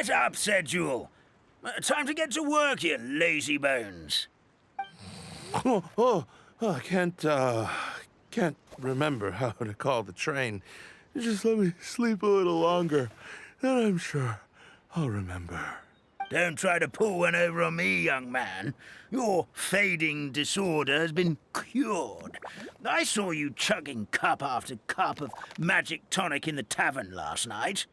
Get up, said Jewel. Time to get to work, you lazy bones. I can't remember how to call the train. Just let me sleep a little longer, then I'm sure I'll remember. Don't try to pull one over on me, young man. Your fading disorder has been cured. I saw you chugging cup after cup of magic tonic in the tavern last night.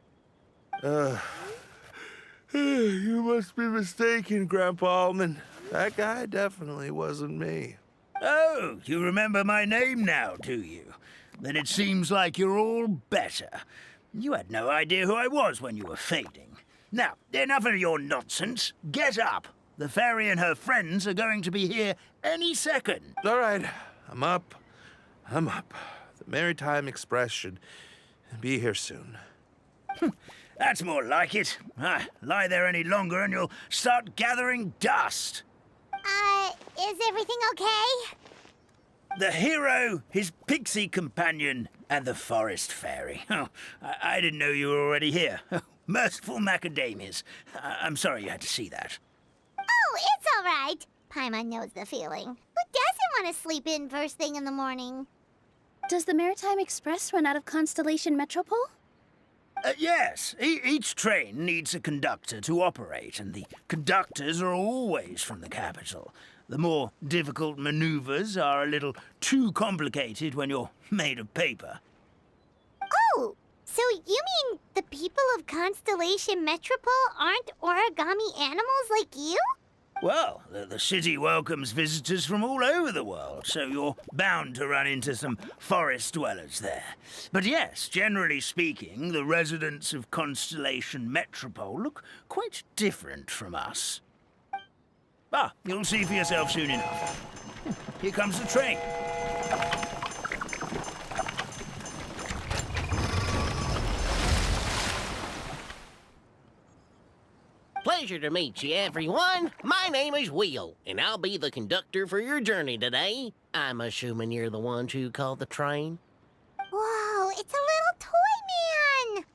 You must be mistaken, Grandpa Almond. That guy definitely wasn't me. Oh, you remember my name now, do you? Then it seems like you're all better. You had no idea who I was when you were fading. Now, enough of your nonsense. Get up. The fairy and her friends are going to be here any second. All right, I'm up. The Maritime Express should be here soon. That's more like it. Lie there any longer and you'll start gathering dust. Is everything okay? The hero, his pixie companion, and the forest fairy. Oh, I didn't know you were already here. Merciful macadamias. I'm sorry you had to see that. Oh, it's all right. Paimon knows the feeling. Who doesn't want to sleep in first thing in the morning? Does the Maritime Express run out of Constellation Metropole? Yes. Each train needs a conductor to operate, and the conductors are always from the capital. The more difficult maneuvers are a little too complicated when you're made of paper. Oh, so you mean the people of Constellation Metropole aren't origami animals like you? Well, the city welcomes visitors from all over the world, so you're bound to run into some forest dwellers there. But yes, generally speaking, the residents of Constellation Metropole look quite different from us. You'll see for yourself soon enough. Here comes the train. Pleasure to meet you, everyone. My name is Will, and I'll be the conductor for your journey today. I'm assuming you're the ones who called the train? Whoa, it's a little toy man!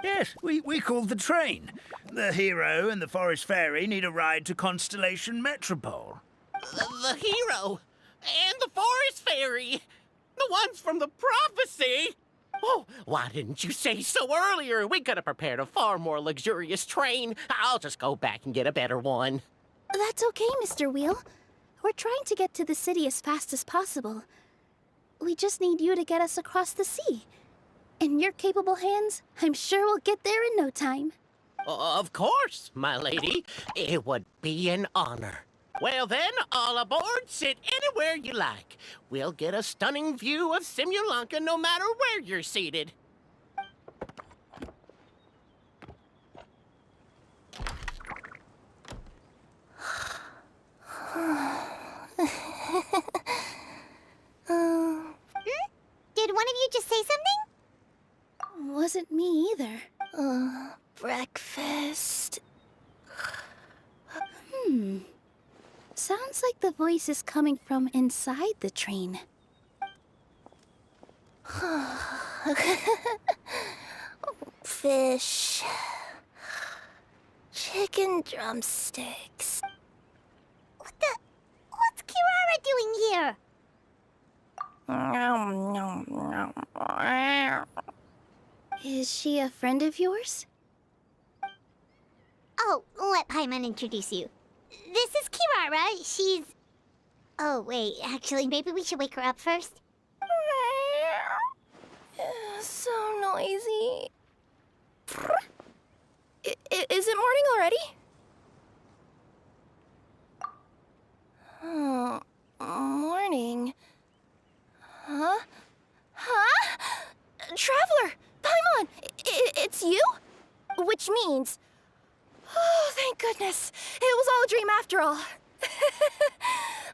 Yes, we called the train. The hero and the forest fairy need a ride to Constellation Metropole. The hero and the forest fairy, the ones from the prophecy. Oh, why didn't you say so earlier? We could have prepared a far more luxurious train. I'll just go back and get a better one. That's okay, Mr. Wheel. We're trying to get to the city as fast as possible. We just need you to get us across the sea. In your capable hands, I'm sure we'll get there in no time. Of course, my lady. It would be an honor. Well then, all aboard, sit anywhere you like. We'll get a stunning view of Simulanka no matter where you're seated. Did one of you just say something? Wasn't me either. Breakfast. Sounds like the voice is coming from inside the train. Fish. Chicken drumsticks. What's Kirara doing here? Is she a friend of yours? Oh, let Paimon introduce you. This is Kirara. She's... Oh, wait. Actually, maybe we should wake her up first. So noisy. Is it morning already? Oh, morning. Huh? Traveler! Paimon! It's you? Which means... Oh, thank goodness. It was all a dream after all.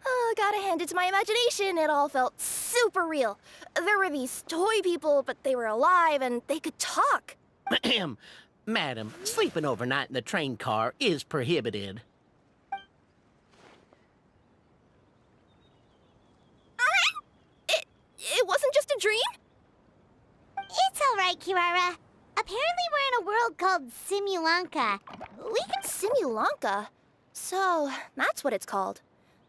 Oh, gotta hand it to my imagination. It all felt super real. There were these toy people, but they were alive and they could talk. Ahem. Madam, sleeping overnight in the train car is prohibited. It wasn't just a dream? It's all right, Kirara. Apparently we're in a world called Simulanka. Simulanka? So, that's what it's called.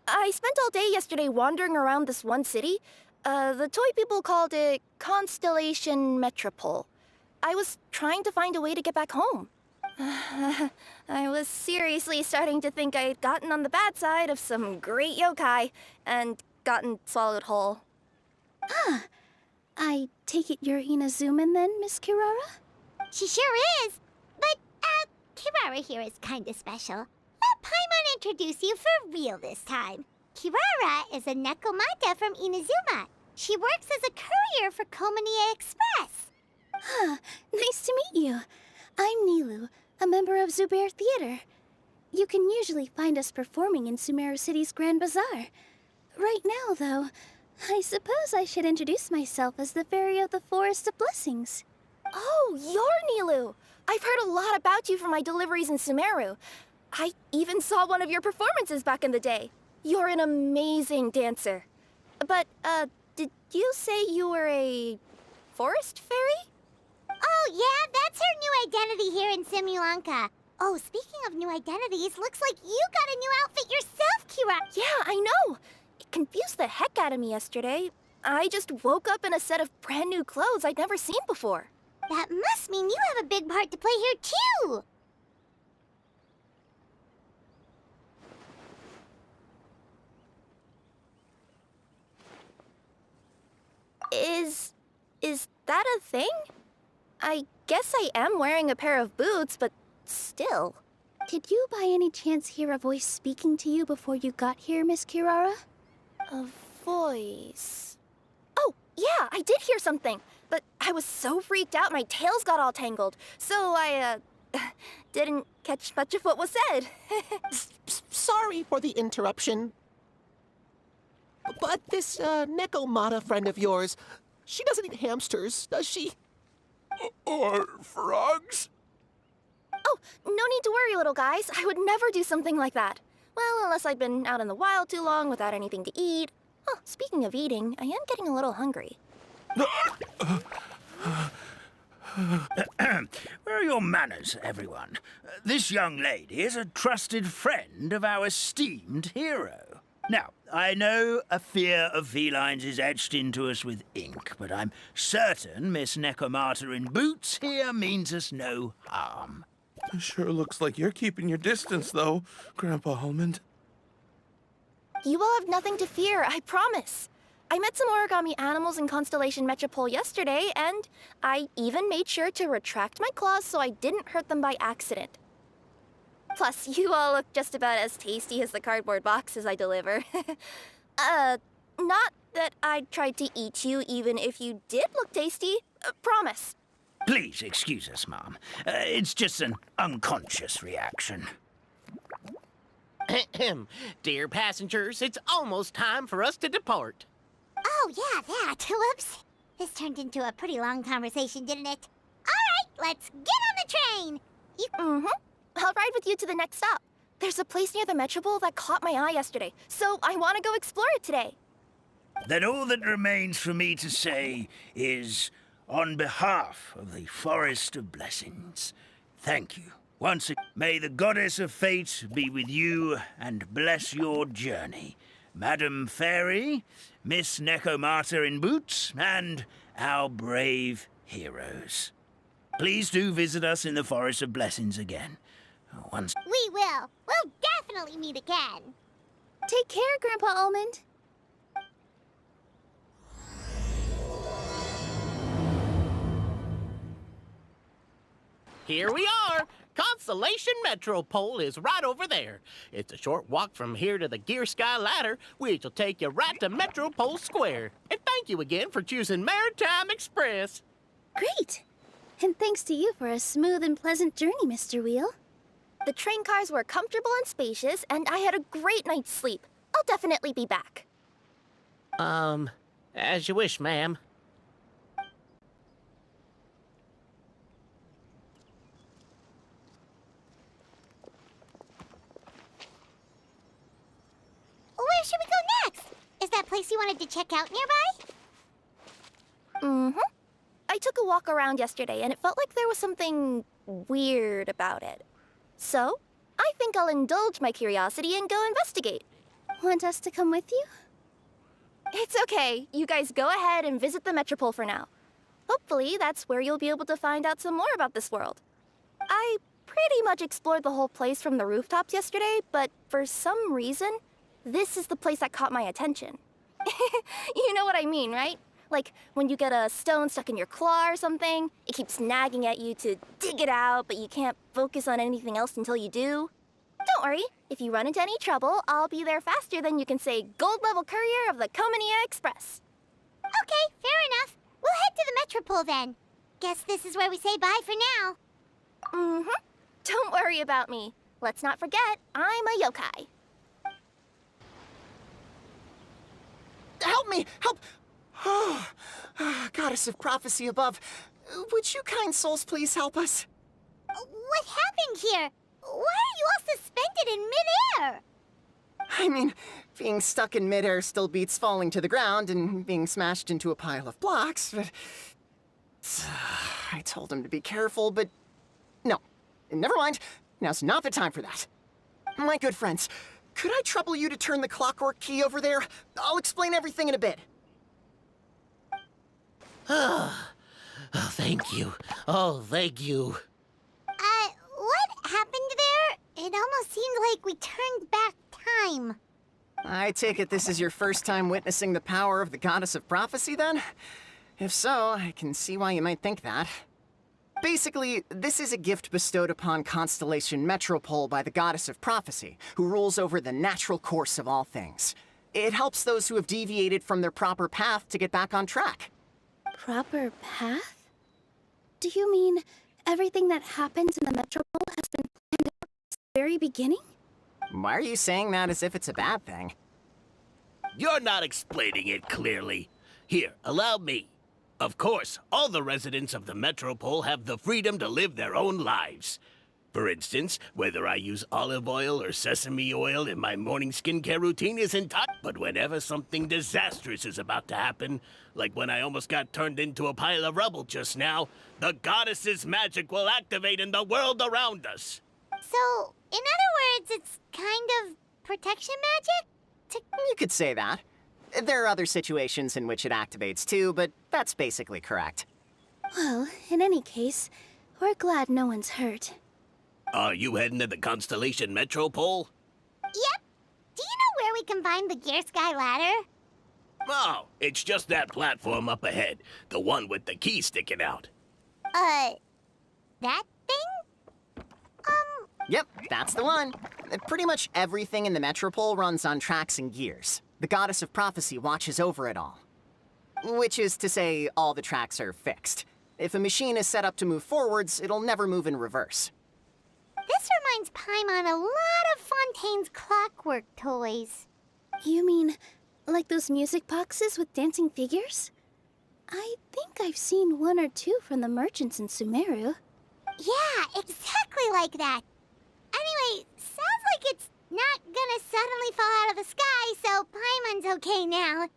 I spent all day yesterday wandering around this one city. The toy people called it Constellation Metropole. I was trying to find a way to get back home. I was seriously starting to think I had gotten on the bad side of some great yokai and gotten swallowed whole. I take it you're Inazuman then, Miss Kirara? She sure is. But, Kirara here is kinda special. Let Paimon introduce you for real this time. Kirara is a Nekomata from Inazuma. She works as a courier for Komanie Express. Nice to meet you. I'm Nilou, a member of Zubair Theater. You can usually find us performing in Sumeru City's Grand Bazaar. Right now, though, I suppose I should introduce myself as the Fairy of the Forest of Blessings. Oh, you're Nilou! I've heard a lot about you from my deliveries in Sumeru. I even saw one of your performances back in the day. You're an amazing dancer. But, did you say you were a forest fairy? Oh, yeah, that's her new identity here in Simulanka. Oh, speaking of new identities, looks like you got a new outfit yourself, Kirara. Yeah, I know. It confused the heck out of me yesterday. I just woke up in a set of brand new clothes I'd never seen before. That must mean you have a big part to play here, too. Is that a thing? I guess I am wearing a pair of boots, but still. Did you by any chance hear a voice speaking to you before you got here, Miss Kirara? A voice. Oh, yeah, I did hear something. But I was so freaked out my tails got all tangled. So I, didn't catch much of what was said. Sorry for the interruption. But this, Nekomata friend of yours, she doesn't eat hamsters, does she? Or frogs? Oh, no need to worry, little guys. I would never do something like that. Well, unless I'd been out in the wild too long without anything to eat. Oh, speaking of eating, I am getting a little hungry. Where are your manners, everyone? This young lady is a trusted friend of our esteemed hero. Now, I know a fear of felines is etched into us with ink, but I'm certain Miss Nekomata in boots here means us no harm. Sure looks like you're keeping your distance, though, Grandpa Almond. You will have nothing to fear, I promise. I met some origami animals in Constellation Metropole yesterday, and I even made sure to retract my claws so I didn't hurt them by accident. Plus, you all look just about as tasty as the cardboard boxes I deliver. Not that I'd try to eat you even if you did look tasty. Promise. Please excuse us, Mom. It's just an unconscious reaction. Dear passengers, it's almost time for us to depart. Oh, yeah, that. Whoops. This turned into a pretty long conversation, didn't it? All right, let's get on the train. Mm-hmm. I'll ride with you to the next stop. There's a place near the Metropole that caught my eye yesterday, so I want to go explore it today. Then all that remains for me to say is, on behalf of the Forest of Blessings, thank you. Once again, may the Goddess of Fate be with you and bless your journey. Madam Fairy, Miss Nekomata in boots, and our brave heroes. Please do visit us in the Forest of Blessings again. Once. We will. We'll definitely meet again. Take care, Grandpa Almond. Here we are! Constellation Metropole is right over there. It's a short walk from here to the Gear Sky Ladder, which will take you right to Metropole Square. And thank you again for choosing Maritime Express. Great. And thanks to you for a smooth and pleasant journey, Mr. Wheel. The train cars were comfortable and spacious, and I had a great night's sleep. I'll definitely be back. As you wish, ma'am. Where should we go next? Is that place you wanted to check out nearby? Mm-hmm. I took a walk around yesterday and it felt like there was something weird about it. So, I think I'll indulge my curiosity and go investigate. Want us to come with you? It's okay. You guys go ahead and visit the Metropole for now. Hopefully, that's where you'll be able to find out some more about this world. I pretty much explored the whole place from the rooftops yesterday, but for some reason, this is the place that caught my attention. You know what I mean, right? Like, when you get a stone stuck in your claw or something, it keeps nagging at you to dig it out, but you can't focus on anything else until you do. Don't worry, if you run into any trouble, I'll be there faster than you can say gold-level courier of the Comania Express. Okay, fair enough. We'll head to the Metropole then. Guess this is where we say bye for now. Mm-hmm. Don't worry about me. Let's not forget, I'm a yokai. Help me! Help! Oh, Goddess of prophecy above, would you kind souls please help us? What happened here? Why are you all suspended in midair? I mean, being stuck in midair still beats falling to the ground and being smashed into a pile of blocks, but... I told him to be careful, but... No. Never mind. Now's not the time for that. My good friends, could I trouble you to turn the clockwork key over there? I'll explain everything in a bit. Oh, thank you. Oh, thank you. What happened there? It almost seemed like we turned back time. I take it this is your first time witnessing the power of the Goddess of Prophecy, then? If so, I can see why you might think that. Basically, this is a gift bestowed upon Constellation Metropole by the Goddess of Prophecy, who rules over the natural course of all things. It helps those who have deviated from their proper path to get back on track. Proper path? Do you mean everything that happens in the Metropole has been planned out since the very beginning? Why are you saying that as if it's a bad thing? You're not explaining it clearly. Here, allow me. Of course, all the residents of the Metropole have the freedom to live their own lives. For instance, whether I use olive oil or sesame oil in my morning skincare routine isn't touched. But whenever something disastrous is about to happen, like when I almost got turned into a pile of rubble just now, the goddess's magic will activate in the world around us. So, in other words, it's kind of protection magic? You could say that. There are other situations in which it activates too, but that's basically correct. Well, in any case, we're glad no one's hurt. Are you heading to the Constellation Metropole? Yep. Do you know where we can find the Gear Sky Ladder? Oh, it's just that platform up ahead. The one with the key sticking out. That thing? Yep, that's the one. Pretty much everything in the Metropole runs on tracks and gears. The Goddess of Prophecy watches over it all. Which is to say, all the tracks are fixed. If a machine is set up to move forwards, it'll never move in reverse. This reminds Paimon a lot of Fontaine's clockwork toys. You mean, like those music boxes with dancing figures? I think I've seen one or two from the merchants in Sumeru. Yeah, exactly like that. Anyway, sounds like it's not gonna suddenly fall out of the sky, so Paimon's okay now.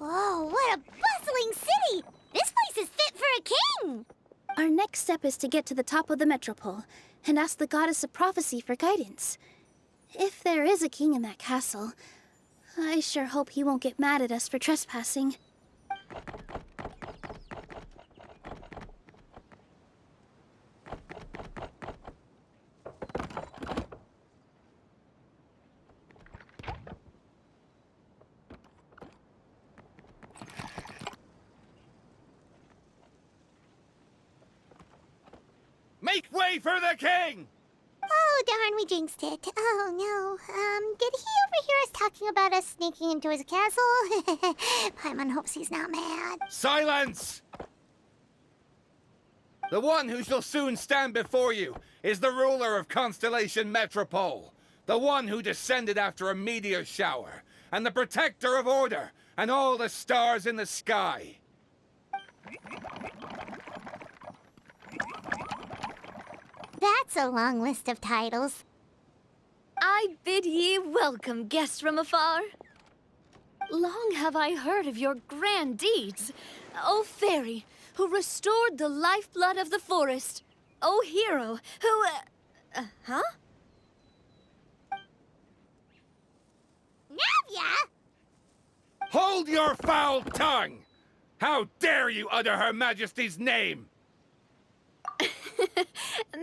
Whoa, what a bustling city! This place is fit for a king! Our next step is to get to the top of the Metropole and ask the Goddess of Prophecy for guidance. If there is a king in that castle, I sure hope he won't get mad at us for trespassing. Make way for the king! Oh, darn, we jinxed it. Oh, no. Did he overhear us talking about us sneaking into his castle? Paimon hopes he's not mad. Silence! The one who shall soon stand before you is the ruler of Constellation Metropole, the one who descended after a meteor shower, and the protector of order and all the stars in the sky. That's a long list of titles. I bid ye welcome, guests from afar. Long have I heard of your grand deeds, O fairy, who restored the lifeblood of the forest. O hero, who... huh? Navia! Hold your foul tongue! How dare you utter Her Majesty's name?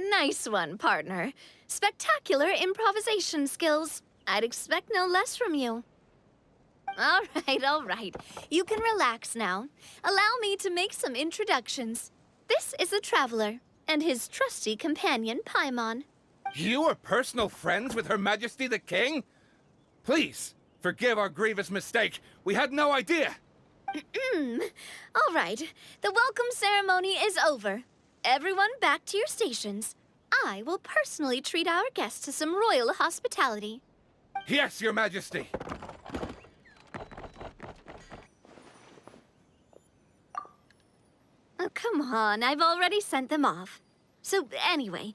Nice one, partner. Spectacular improvisation skills. I'd expect no less from you. All right. You can relax now. Allow me to make some introductions. This is the Traveler, and his trusty companion, Paimon. You are personal friends with Her Majesty the King? Please, forgive our grievous mistake. We had no idea. All right. The welcome ceremony is over. Everyone back to your stations. I will personally treat our guests to some royal hospitality. Yes, Your Majesty. Oh, come on. I've already sent them off. So, anyway,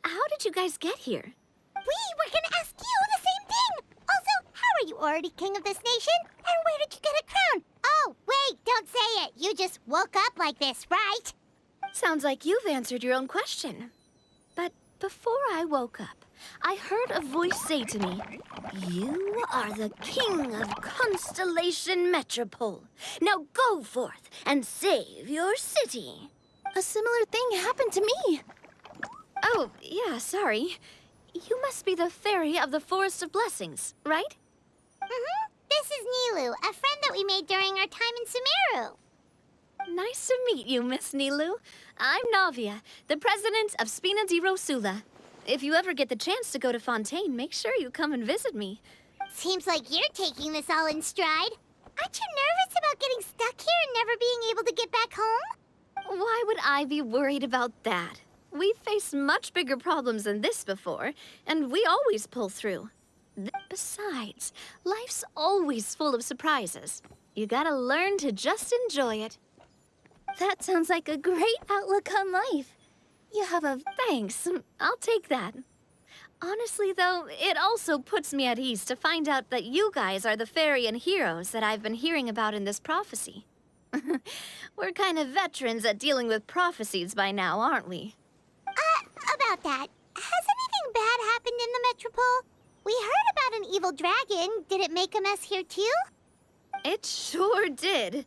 how did you guys get here? We were gonna ask you the same thing! Also, how are you already king of this nation? And where did you get a crown? Oh, wait, don't say it. You just woke up like this, right? Sounds like you've answered your own question. But before I woke up, I heard a voice say to me, "You are the king of Constellation Metropole. Now go forth and save your city." A similar thing happened to me. Oh, yeah, sorry. You must be the fairy of the Forest of Blessings, right? Mm-hmm. This is Nilou, a friend that we made during our time in Sumeru. Nice to meet you, Miss Nilou. I'm Navia, the president of Spina di Rosula. If you ever get the chance to go to Fontaine, make sure you come and visit me. Seems like you're taking this all in stride. Aren't you nervous about getting stuck here and never being able to get back home? Why would I be worried about that? We've faced much bigger problems than this before, and we always pull through. Besides, life's always full of surprises. You gotta learn to just enjoy it. That sounds like a great outlook on life. You have a thanks. I'll take that. Honestly, though, it also puts me at ease to find out that you guys are the fairy and heroes that I've been hearing about in this prophecy. We're kind of veterans at dealing with prophecies by now, aren't we? About that, has anything bad happened in the Metropole? We heard about an evil dragon. Did it make a mess here too? It sure did.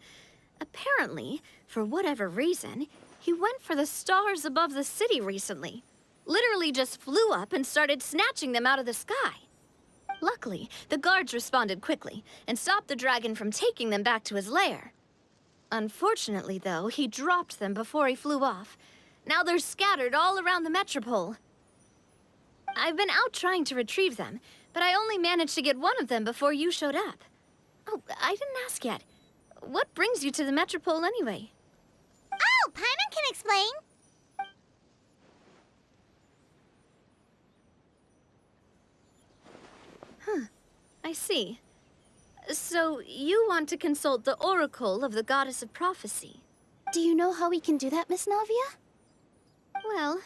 Apparently, for whatever reason, he went for the stars above the city recently. Literally just flew up and started snatching them out of the sky. Luckily, the guards responded quickly and stopped the dragon from taking them back to his lair. Unfortunately, though, he dropped them before he flew off. Now they're scattered all around the Metropole. I've been out trying to retrieve them, but I only managed to get one of them before you showed up. Oh, I didn't ask yet. What brings you to the Metropole anyway? Oh, Paimon can explain. I see. So, you want to consult the Oracle of the Goddess of Prophecy. Do you know how we can do that, Miss Navia? Well,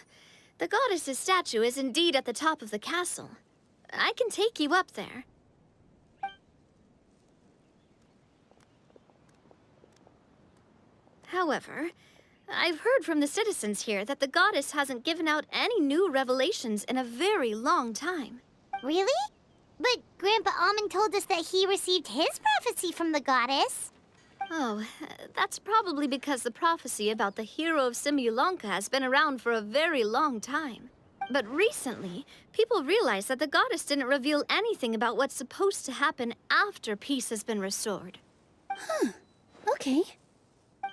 the goddess's statue is indeed at the top of the castle. I can take you up there. However, I've heard from the citizens here that the goddess hasn't given out any new revelations in a very long time. Really? But Grandpa Almond told us that he received his prophecy from the goddess. Oh, that's probably because the prophecy about the hero of Simulanka has been around for a very long time. But recently, people realized that the goddess didn't reveal anything about what's supposed to happen after peace has been restored. Okay.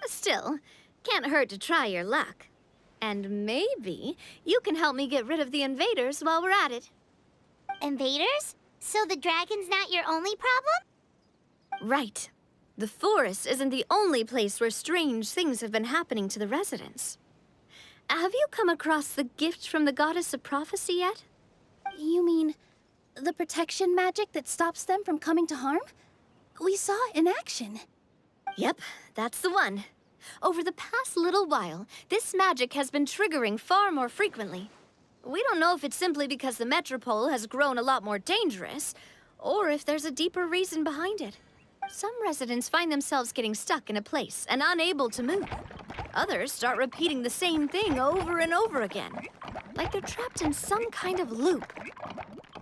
Still, can't hurt to try your luck. And maybe you can help me get rid of the invaders while we're at it. Invaders? So the dragon's not your only problem? Right. The forest isn't the only place where strange things have been happening to the residents. Have you come across the gift from the Goddess of Prophecy yet? You mean the protection magic that stops them from coming to harm? We saw it in action. Yep, that's the one. Over the past little while, this magic has been triggering far more frequently. We don't know if it's simply because the Metropole has grown a lot more dangerous, or if there's a deeper reason behind it. Some residents find themselves getting stuck in a place and unable to move. Others start repeating the same thing over and over again, like they're trapped in some kind of loop.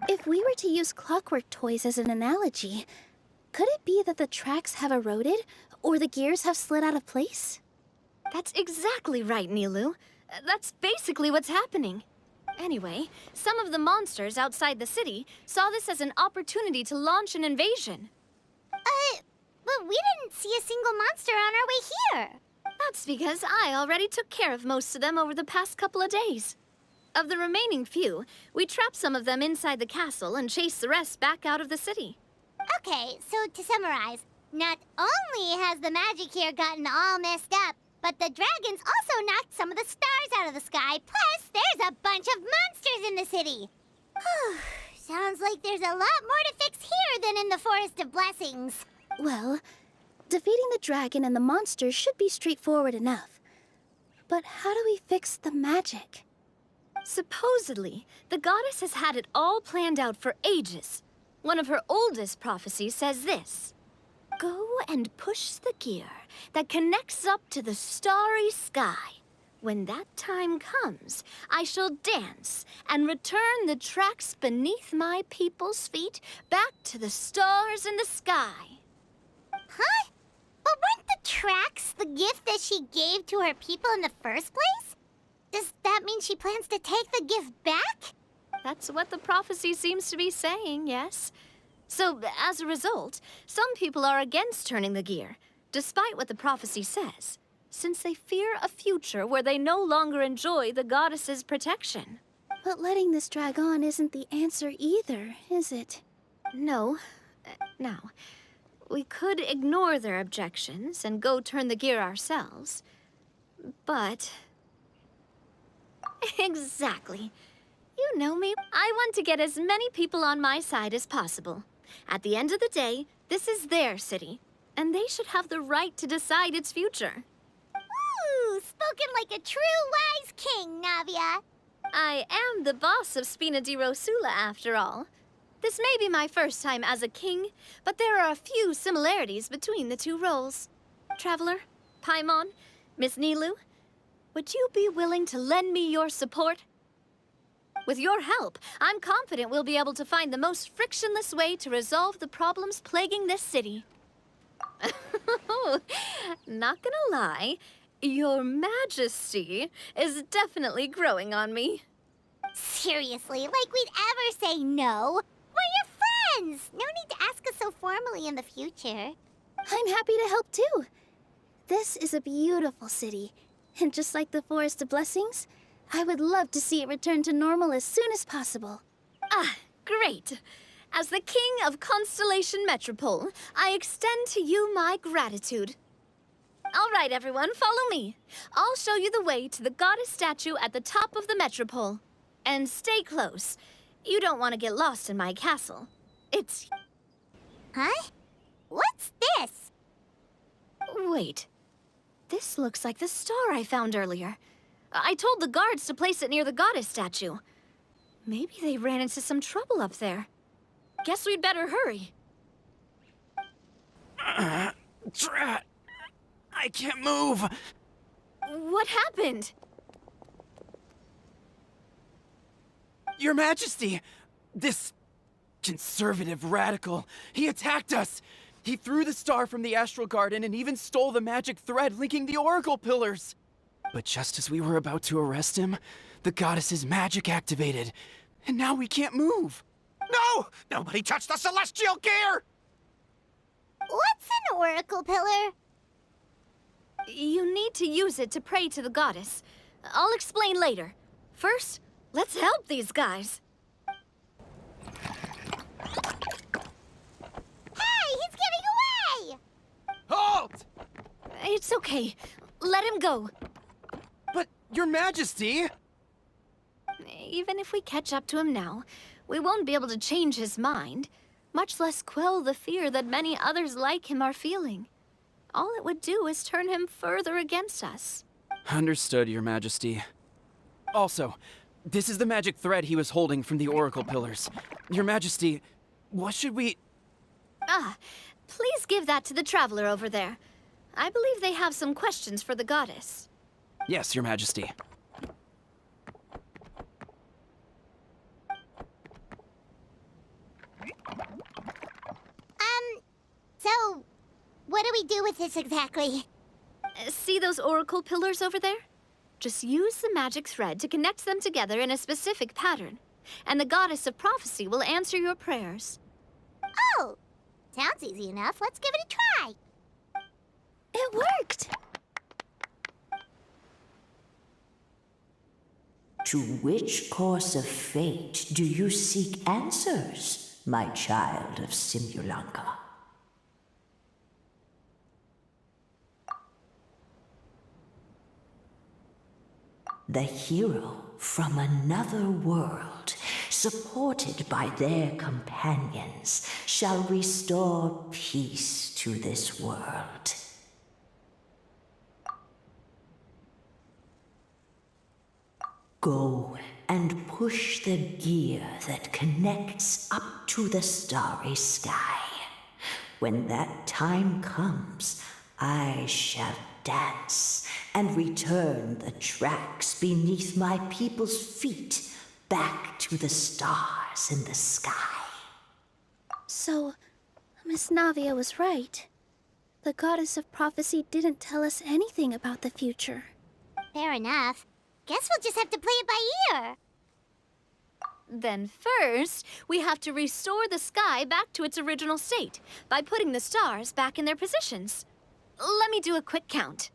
If we were to use clockwork toys as an analogy, could it be that the tracks have eroded or the gears have slid out of place? That's exactly right, Nilou. That's basically what's happening. Anyway, some of the monsters outside the city saw this as an opportunity to launch an invasion. But we didn't see a single monster on our way here. That's because I already took care of most of them over the past couple of days. Of the remaining few, we trapped some of them inside the castle and chased the rest back out of the city. Okay, so to summarize, not only has the magic here gotten all messed up, but the dragons also knocked some of the stars out of the sky, plus there's a bunch of monsters in the city. Sounds like there's a lot more to fix here than in the Forest of Blessings. Well, defeating the dragon and the monsters should be straightforward enough. But how do we fix the magic? Supposedly, the goddess has had it all planned out for ages. One of her oldest prophecies says this: "Go and push the gear that connects up to the starry sky. When that time comes, I shall dance and return the tracks beneath my people's feet back to the stars in the sky." Huh? But weren't the tracks the gift that she gave to her people in the first place? Does that mean she plans to take the gift back? That's what the prophecy seems to be saying, yes. So, as a result, some people are against turning the gear, despite what the prophecy says, since they fear a future where they no longer enjoy the goddess's protection. But letting this drag on isn't the answer either, is it? No. Now, we could ignore their objections and go turn the gear ourselves, but... Exactly. You know me. I want to get as many people on my side as possible. At the end of the day, this is their city, and they should have the right to decide its future. Ooh, spoken like a true wise king, Navia. I am the boss of Spina di Rosula, after all. This may be my first time as a king, but there are a few similarities between the two roles. Traveler, Paimon, Miss Nilou, would you be willing to lend me your support? With your help, I'm confident we'll be able to find the most frictionless way to resolve the problems plaguing this city. Not gonna lie, Your Majesty is definitely growing on me. Seriously, like we'd ever say no. We're your friends. No need to ask us so formally in the future. I'm happy to help too. This is a beautiful city, and just like the Forest of Blessings, I would love to see it return to normal as soon as possible. Ah, great. As the King of Constellation Metropole, I extend to you my gratitude. All right, everyone, follow me. I'll show you the way to the goddess statue at the top of the Metropole. And stay close. You don't want to get lost in my castle. It's... Huh? What's this? Wait. This looks like the star I found earlier. I told the guards to place it near the goddess statue. Maybe they ran into some trouble up there. Guess we'd better hurry. Drat! I can't move! What happened? Your Majesty! This conservative radical, he attacked us! He threw the star from the Astral Garden and even stole the magic thread linking the Oracle Pillars! But just as we were about to arrest him, the goddess's magic activated, and now we can't move! No! Nobody touched the celestial gear! What's an oracle pillar? You need to use it to pray to the goddess. I'll explain later. First, let's help these guys. Hey, he's getting away! Halt! It's okay. Let him go. But, Your Majesty! Even if we catch up to him now, we won't be able to change his mind, much less quell the fear that many others like him are feeling. All it would do is turn him further against us. Understood, Your Majesty. Also, this is the magic thread he was holding from the Oracle Pillars. Your Majesty, what should we... Ah, Please give that to the traveler over there. I believe they have some questions for the goddess. Yes, Your Majesty. So, what do we do with this exactly? See those oracle pillars over there? Just use the magic thread to connect them together in a specific pattern, and the goddess of prophecy will answer your prayers. Oh, sounds easy enough. Let's give it a try. It worked! To which course of fate do you seek answers, my child of Simulanka? The hero from another world, supported by their companions, shall restore peace to this world. Go and push the gear that connects up to the starry sky. When that time comes, I shall dance and return the tracks beneath my people's feet back to the stars in the sky. So, Miss Navia was right. The goddess of prophecy didn't tell us anything about the future. Fair enough. Guess we'll just have to play it by ear. Then first, we have to restore the sky back to its original state by putting the stars back in their positions. Let me do a quick count.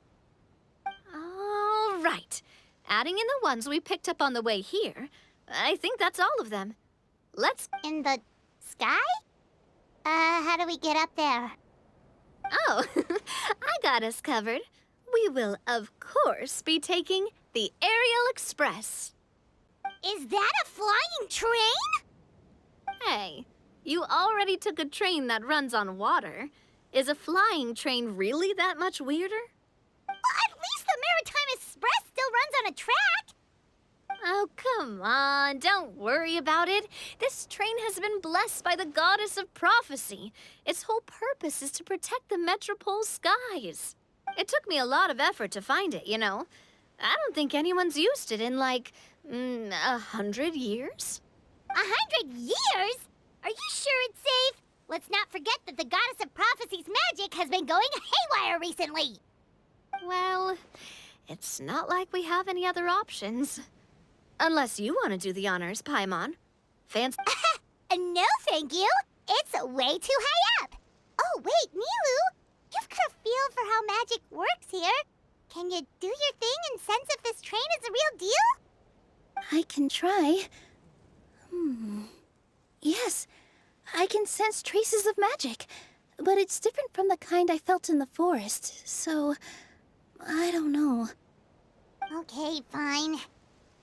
All right. Adding in the ones we picked up on the way here, I think that's all of them. Let's... In the sky? How do we get up there? Oh, I got us covered. We will, of course, be taking the Aerial Express. Is that a flying train? Hey, you already took a train that runs on water. Is a flying train really that much weirder? Well, at least the Maritime Express still runs on a track. Oh, come on, don't worry about it. This train has been blessed by the goddess of prophecy. Its whole purpose is to protect the metropole skies. It took me a lot of effort to find it, you know. I don't think anyone's used it in, like, 100 years? 100 years? Are you sure it's safe? Let's not forget that the goddess of prophecy's magic has been going haywire recently. Well, it's not like we have any other options. Unless you want to do the honors, Paimon. No, thank you. It's way too high up. Oh, wait, Nilou. You've got a feel for how magic works here. Can you do your thing and sense if this train is a real deal? I can try. Yes, I can sense traces of magic, but it's different from the kind I felt in the forest, so I don't know. Okay, fine.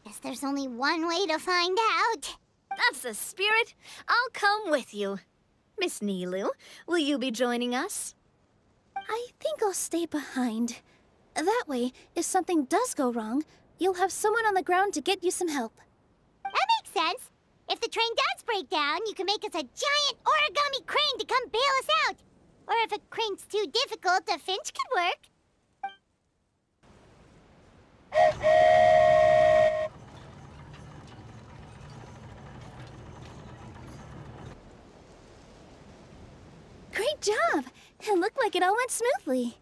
Guess there's only one way to find out. That's the spirit. I'll come with you. Miss Nilou, will you be joining us? I think I'll stay behind. That way, if something does go wrong, you'll have someone on the ground to get you some help. That makes sense. If the train does break down, you can make us a giant origami crane to come bail us out. Or if a crane's too difficult, a finch could work. Great job! It looked like it all went smoothly.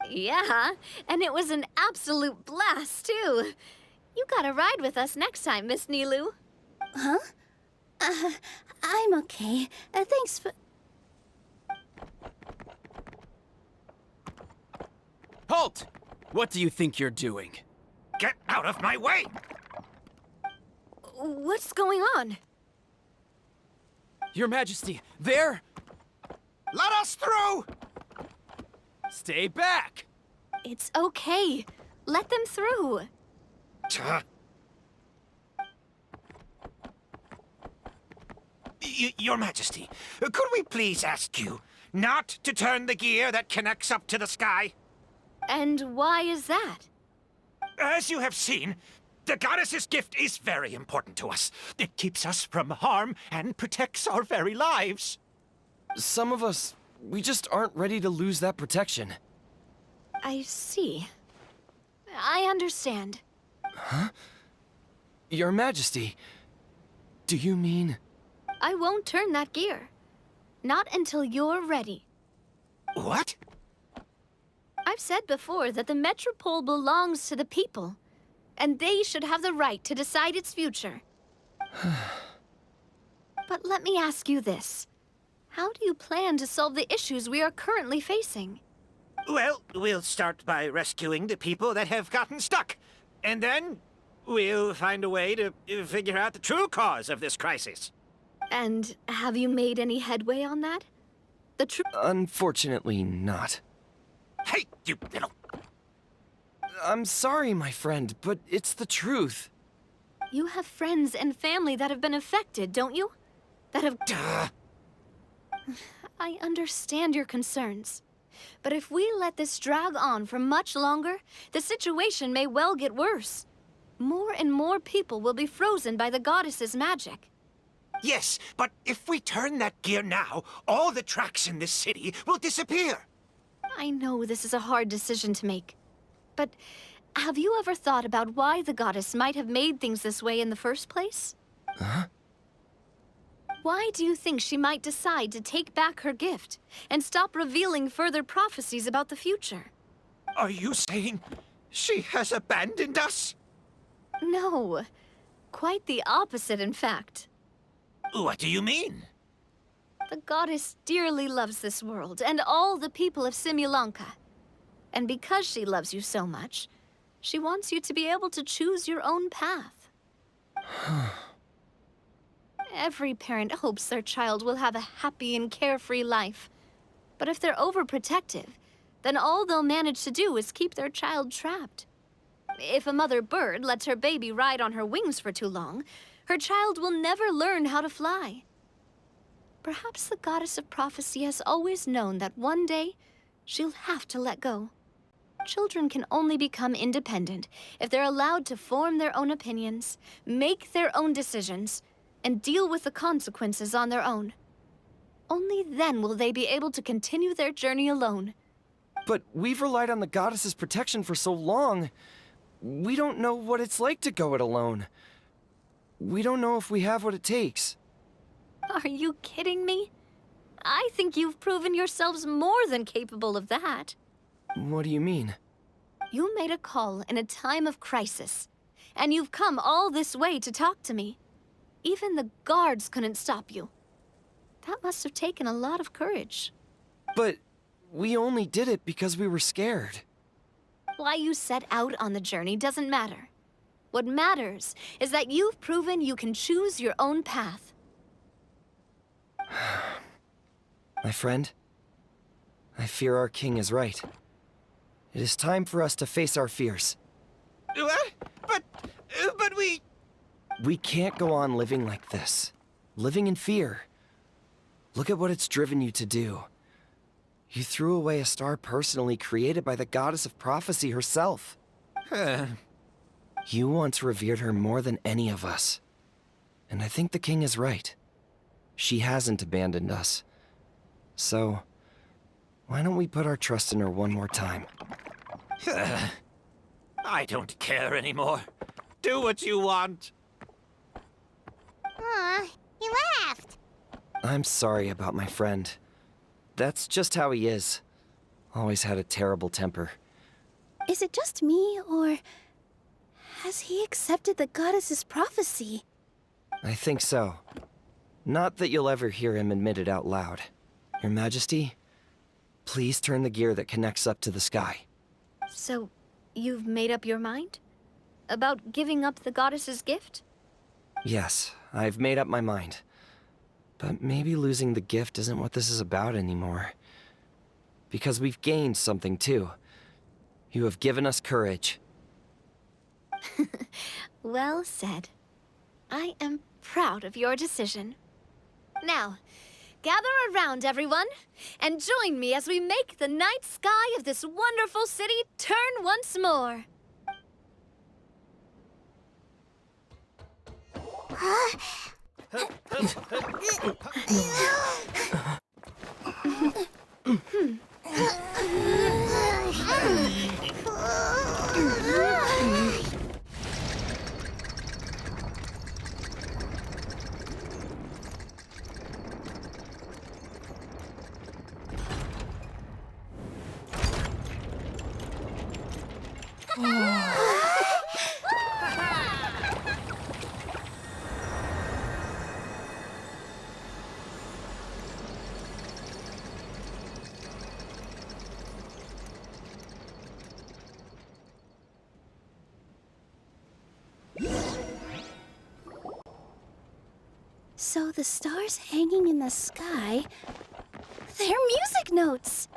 Yeah, and it was an absolute blast, too. You gotta ride with us next time, Miss Nilou. Huh? I'm okay. Thanks for... Halt! What do you think you're doing? Get out of my way! What's going on? Your Majesty, there! Let us through! Stay back! It's okay. Let them through. Your Majesty, could we please ask you not to turn the gear that connects up to the sky? And why is that? As you have seen, the goddess's gift is very important to us. It keeps us from harm and protects our very lives. Some of us We just aren't ready to lose that protection. I see. I understand. Your Majesty, do you mean... I won't turn that gear. Not until you're ready. What? I've said before that the Metropole belongs to the people, and they should have the right to decide its future. But let me ask you this. How do you plan to solve the issues we are currently facing? Well, we'll start by rescuing the people that have gotten stuck. And then we'll find a way to figure out the true cause of this crisis. And have you made any headway on that? Unfortunately not. Hey, you little... I'm sorry, my friend, but it's the truth. You have friends and family that have been affected, don't you? That have... Duh. I understand your concerns. But if we let this drag on for much longer, the situation may well get worse. More and more people will be frozen by the goddess's magic. Yes, but if we turn that gear now, all the tracks in this city will disappear. I know this is a hard decision to make. But have you ever thought about why the goddess might have made things this way in the first place? Huh? Why do you think she might decide to take back her gift and stop revealing further prophecies about the future? Are you saying she has abandoned us? No. Quite the opposite, in fact. What do you mean? The goddess dearly loves this world and all the people of Simulanka. And because she loves you so much, she wants you to be able to choose your own path. Every parent hopes their child will have a happy and carefree life. But if they're overprotective, then all they'll manage to do is keep their child trapped. If a mother bird lets her baby ride on her wings for too long, her child will never learn how to fly. Perhaps the goddess of prophecy has always known that one day she'll have to let go. Children can only become independent if they're allowed to form their own opinions, make their own decisions, and deal with the consequences on their own. Only then will they be able to continue their journey alone. But we've relied on the goddess's protection for so long. We don't know what it's like to go it alone. We don't know if we have what it takes. Are you kidding me? I think you've proven yourselves more than capable of that. What do you mean? You made a call in a time of crisis, and you've come all this way to talk to me. Even the guards couldn't stop you. That must have taken a lot of courage. But we only did it because we were scared. Why you set out on the journey doesn't matter. What matters is that you've proven you can choose your own path. My friend, I fear our king is right. It is time for us to face our fears. What? But we... We can't go on living like this. Living in fear. Look at what it's driven you to do. You threw away a star personally created by the goddess of prophecy herself. You once revered her more than any of us. And I think the king is right. She hasn't abandoned us. So, why don't we put our trust in her one more time? I don't care anymore. Do what you want. Aw, he laughed. I'm sorry about my friend. That's just how he is. Always had a terrible temper. Is it just me, or has he accepted the goddess's prophecy? I think so. Not that you'll ever hear him admit it out loud. Your Majesty, please turn the gear that connects up to the sky. So, you've made up your mind? About giving up the goddess's gift? Yes, I've made up my mind. But maybe losing the gift isn't what this is about anymore. Because we've gained something too. You have given us courage. Well said. I am proud of your decision. Now, gather around, everyone, and join me as we make the night sky of this wonderful city turn once more. So the stars hanging in the sky, they're music notes.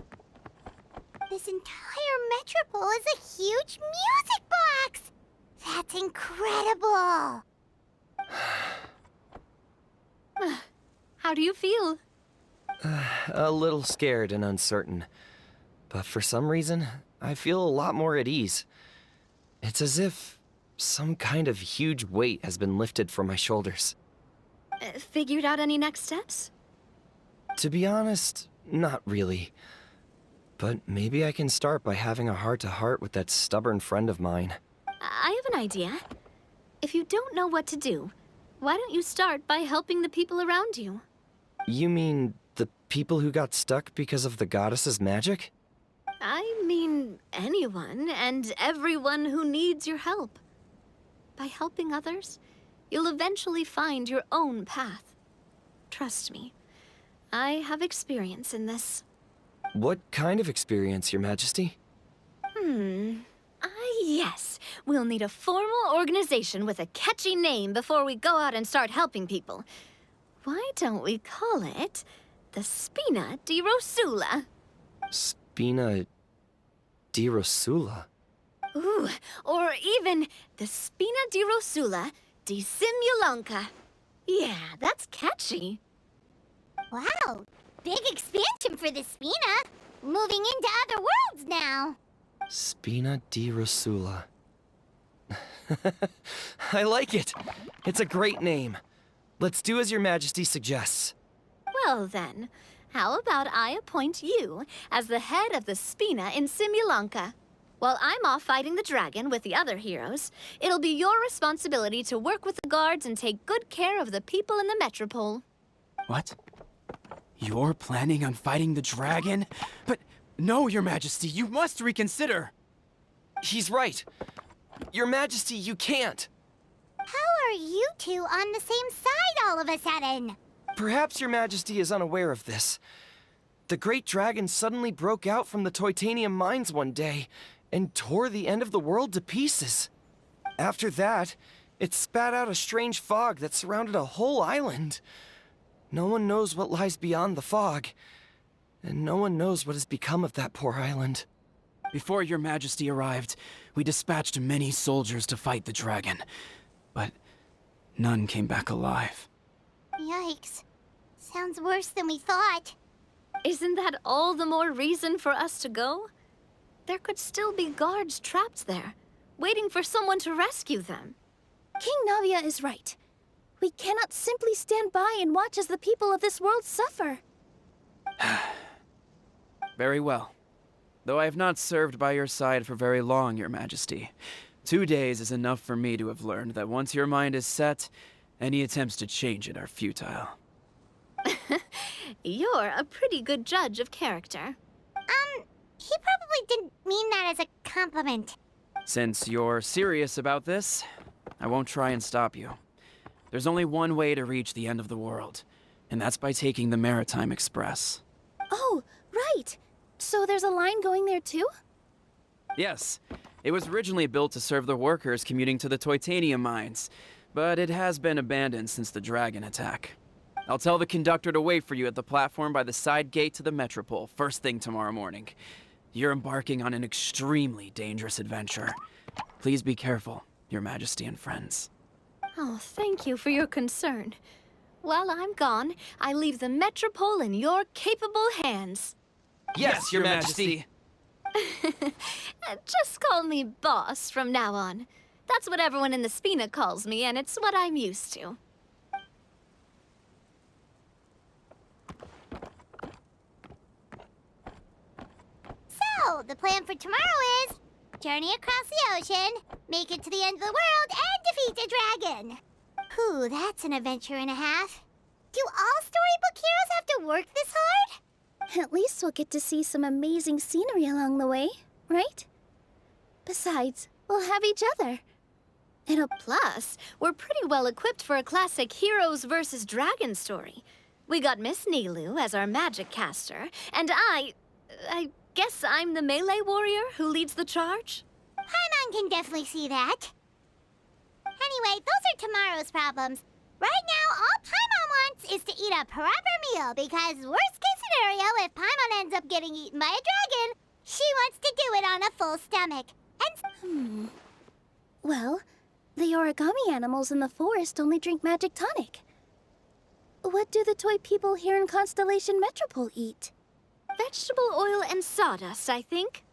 This entire metropole is a huge music box! That's incredible! How do you feel? A little scared and uncertain. But for some reason, I feel a lot more at ease. It's as if some kind of huge weight has been lifted from my shoulders. Figured out any next steps? To be honest, not really. But maybe I can start by having a heart-to-heart with that stubborn friend of mine. I have an idea. If you don't know what to do, why don't you start by helping the people around you? You mean the people who got stuck because of the goddess's magic? I mean anyone and everyone who needs your help. By helping others, you'll eventually find your own path. Trust me, I have experience in this. What kind of experience, Your Majesty? Yes. We'll need a formal organization with a catchy name before we go out and start helping people. Why don't we call it the Spina di Rosula? Spina di Rosula? Ooh, or even the Spina di Rosula di Simulanka. Yeah, that's catchy. Wow, big expansion for the Spina. Moving into other worlds now. Spina di Rosula. I like it. It's a great name. Let's do as Your Majesty suggests. Well then, how about I appoint you as the head of the Spina in Simulanka? While I'm off fighting the dragon with the other heroes, it'll be your responsibility to work with the guards and take good care of the people in the metropole. What? You're planning on fighting the dragon? But no, Your Majesty, you must reconsider. He's right. Your Majesty, you can't. How are you two on the same side all of a sudden? Perhaps Your Majesty is unaware of this. The great dragon suddenly broke out from the Titanium mines one day and tore the end of the world to pieces. After that, it spat out a strange fog that surrounded a whole island. No one knows what lies beyond the fog, and no one knows what has become of that poor island. Before Your Majesty arrived, we dispatched many soldiers to fight the dragon, but none came back alive. Yikes. Sounds worse than we thought. Isn't that all the more reason for us to go? There could still be guards trapped there, waiting for someone to rescue them. King Navia is right. We cannot simply stand by and watch as the people of this world suffer. Very well. Though I have not served by your side for very long, Your Majesty. 2 days is enough for me to have learned that once your mind is set, any attempts to change it are futile. You're a pretty good judge of character. He probably didn't mean that as a compliment. Since you're serious about this, I won't try and stop you. There's only one way to reach the end of the world, and that's by taking the Maritime Express. Oh, right. So there's a line going there too? Yes, it was originally built to serve the workers commuting to the Titanium mines, but it has been abandoned since the dragon attack. I'll tell the conductor to wait for you at the platform by the side gate to the Metropole first thing tomorrow morning. You're embarking on an extremely dangerous adventure. Please be careful, Your Majesty and friends. Oh, thank you for your concern. While I'm gone, I leave the Metropole in your capable hands. Yes, Your Majesty. Just call me boss from now on. That's what everyone in the Spina calls me, and it's what I'm used to. So, the plan for tomorrow is journey across the ocean, make it to the end of the world, and defeat a dragon. Whew, that's an adventure and a half. Do all storybook heroes have to work this hard? At least we'll get to see some amazing scenery along the way, right? Besides, we'll have each other. Plus, we're pretty well equipped for a classic heroes versus dragon story. We got Miss Nilou as our magic caster, and I guess I'm the melee warrior who leads the charge? Paimon can definitely see that. Anyway, those are tomorrow's problems. Right now, all Paimon wants is to eat a proper meal, because worst case scenario, if Paimon ends up getting eaten by a dragon, she wants to do it on a full stomach. And Well, the origami animals in the forest only drink magic tonic. What do the toy people here in Constellation Metropole eat? Vegetable oil and sawdust, I think.